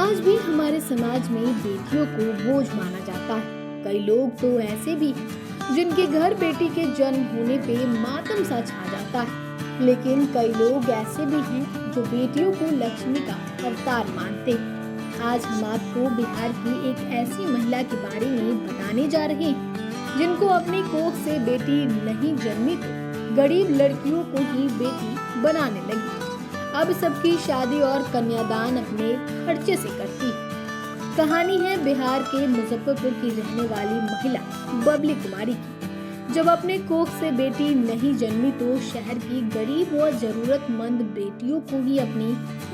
आज भी हमारे समाज में बेटियों को बोझ माना जाता है। कई लोग तो ऐसे भी हैं जिनके घर बेटी के जन्म होने पे मातम सा छा जाता है, लेकिन कई लोग ऐसे भी हैं जो बेटियों को लक्ष्मी का अवतार मानते हैं। आज हम आपको बिहार की एक ऐसी महिला के बारे में बताने जा रहे हैं जिनको अपनी कोख से बेटी नहीं जन्मी तो गरीब लड़कियों को ही बेटी बनाने लगी। अब सबकी शादी और कन्यादान अपने खर्चे से करती है। कहानी है बिहार के मुजफ्फरपुर की रहने वाली महिला बबली कुमारी की। जब अपने कोख से बेटी नहीं जन्मी तो शहर की गरीब व जरूरतमंद बेटियों को ही अपनी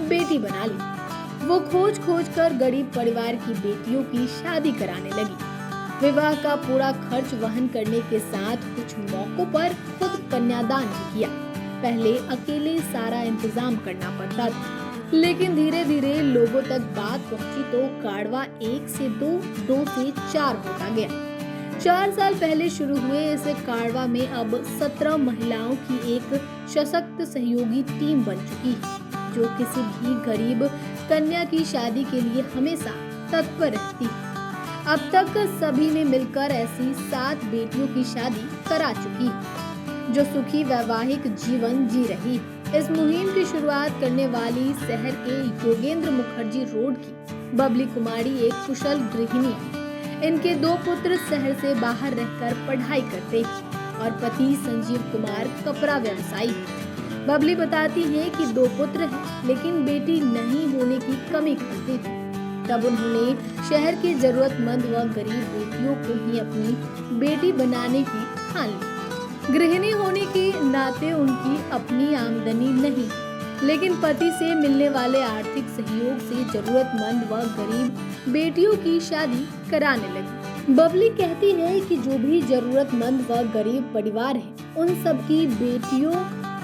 बेटी बना ली। वो खोज खोज कर गरीब परिवार की बेटियों की शादी कराने लगी। विवाह का पूरा खर्च वहन करने के साथ कुछ मौकों पर खुद कन्यादान भी किया। पहले अकेले सारा इंतजाम करना पड़ता था, लेकिन धीरे धीरे लोगों तक बात पहुंची तो काढ़वा 1 से 2, 2 से 4 होता गया। 4 साल पहले शुरू हुए इस काढ़वा में अब 17 महिलाओं की एक सशक्त सहयोगी टीम बन चुकी है, जो किसी भी गरीब कन्या की शादी के लिए हमेशा तत्पर रहती है। अब तक सभी ने मिलकर ऐसी 7 बेटियों की शादी करा चुकी है, जो सुखी वैवाहिक जीवन जी रही। इस मुहिम की शुरुआत करने वाली शहर के योगेंद्र मुखर्जी रोड की बबली कुमारी एक कुशल गृहिणी है। इनके 2 पुत्र शहर से बाहर रहकर पढ़ाई करते हैं और पति संजीव कुमार कपड़ा व्यवसायी है। बबली बताती है कि 2 पुत्र हैं, लेकिन बेटी नहीं होने की कमी करती थी। तब उन्होंने शहर की जरूरतमंद व गरीब बेटियों को ही अपनी बेटी बनाने की ठान ली। गृहिणी होने के नाते उनकी अपनी आमदनी नहीं, लेकिन पति से मिलने वाले आर्थिक सहयोग से जरूरतमंद व गरीब बेटियों की शादी कराने लगी। बबली कहती है कि जो भी जरूरतमंद व गरीब परिवार है, उन सब की बेटियों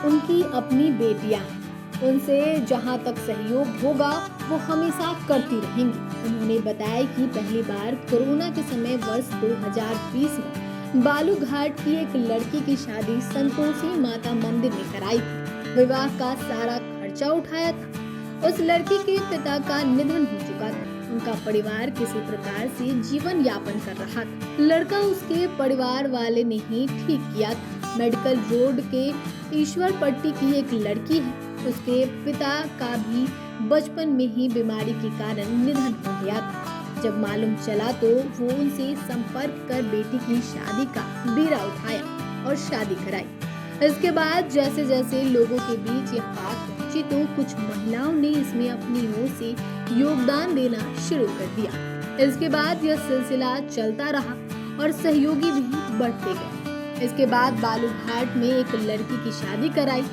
उनकी अपनी बेटियां हैं। उनसे जहां तक सहयोग होगा वो हमेशा करती रहेंगी। उन्होंने बताया कि पहली बार कोरोना के समय वर्ष 2020 में बालू घाट की एक लड़की की शादी संतोषी माता मंदिर में कराई थी। विवाह का सारा खर्चा उठाया था। उस लड़की के पिता का निधन हो चुका था। उनका परिवार किसी प्रकार से जीवन यापन कर रहा था। लड़का उसके परिवार वाले ने ही ठीक किया था। मेडिकल रोड के ईश्वर पट्टी की एक लड़की है। उसके पिता का भी बचपन में ही बीमारी के कारण निधन हो गया था। जब मालूम चला तो वो उनसे संपर्क कर बेटी की शादी का बीड़ा उठाया और शादी कराई। इसके बाद जैसे जैसे लोगों के बीच यह बात पहुंची तो कुछ महिलाओं ने इसमें अपनी ओर से योगदान देना शुरू कर दिया। इसके बाद यह सिलसिला चलता रहा और सहयोगी भी बढ़ते गए। इसके बाद बालू घाट में एक लड़की की शादी कराई,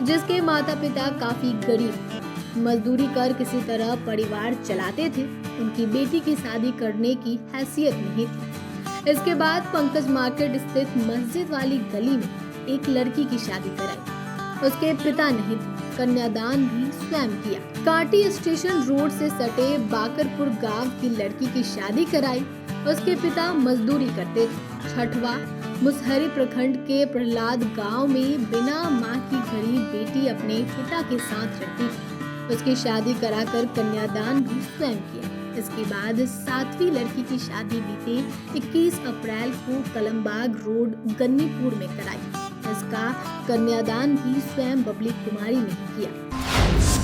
जिसके माता पिता काफी गरीब थे, मजदूरी कर किसी तरह परिवार चलाते थे। उनकी बेटी की शादी करने की हैसियत नहीं थी। इसके बाद पंकज मार्केट स्थित मस्जिद वाली गली में एक लड़की की शादी कराई। उसके पिता नहीं थे। कन्यादान भी स्वयं किया। कांटी स्टेशन रोड से सटे बाकरपुर गांव की लड़की की शादी कराई। उसके पिता मजदूरी करते थे। छठवा मुसहरी प्रखंड के प्रहलाद गांव में बिना मां की गरीब बेटी अपने पिता के साथ रहती थी। उसकी शादी कराकर कन्यादान भी स्वयं किया। इसके बाद 7वीं लड़की की शादी बीते 21 अप्रैल को कलमबाग रोड गन्नीपुर में कराई। इसका कन्यादान भी स्वयं बबली कुमारी ने किया।